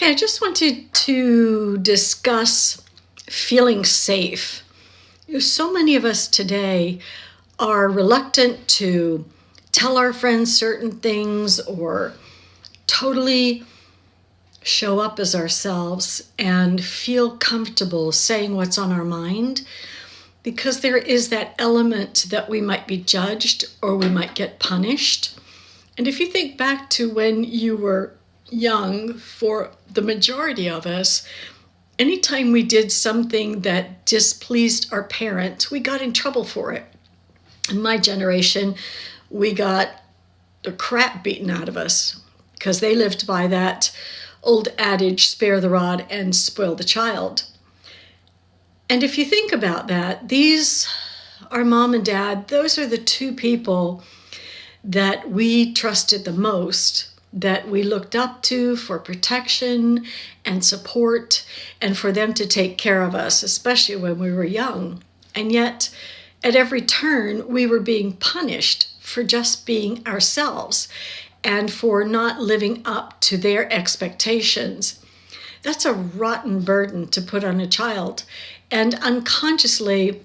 Hey, I just wanted to discuss feeling safe. So many of us today are reluctant to tell our friends certain things or totally show up as ourselves and feel comfortable saying what's on our mind because there is that element that we might be judged or we might get punished. And if you think back to when you were young, for the majority of us, anytime we did something that displeased our parent, we got in trouble for it. In my generation, we got the crap beaten out of us because they lived by that old adage, spare the rod and spoil the child. And if you think about that, these, our mom and dad, those are the two people that we trusted the most, that we looked up to for protection and support and for them to take care of us, especially when we were young. And yet, at every turn, we were being punished for just being ourselves and for not living up to their expectations. That's a rotten burden to put on a child. And unconsciously,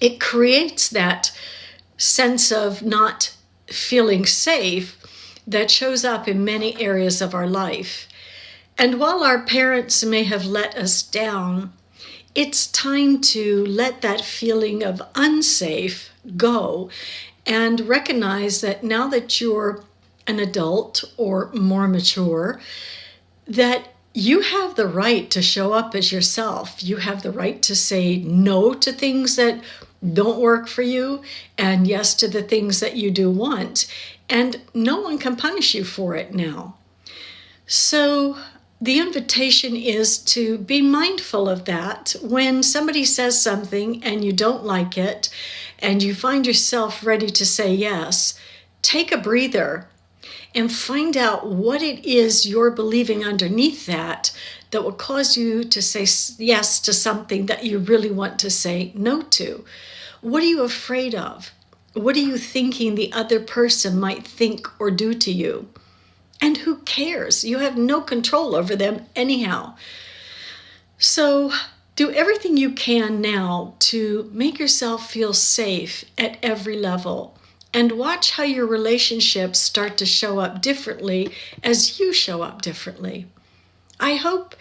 it creates that sense of not feeling safe that shows up in many areas of our life. And while our parents may have let us down, it's time to let that feeling of unsafe go and recognize that now that you're an adult or more mature, that you have the right to show up as yourself. You have the right to say no to things that don't work for you and yes to the things that you do want. And no one can punish you for it now. So the invitation is to be mindful of that. When somebody says something and you don't like it and you find yourself ready to say yes, take a breather and find out what it is you're believing underneath that will cause you to say yes to something that you really want to say no to. What are you afraid of? What are you thinking the other person might think or do to you? And who cares? You have no control over them anyhow. So do everything you can now to make yourself feel safe at every level. And watch how your relationships start to show up differently as you show up differently. I hope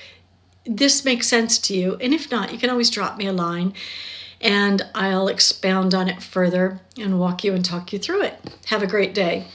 this makes sense to you. And if not, you can always drop me a line and I'll expound on it further and walk you and talk you through it. Have a great day.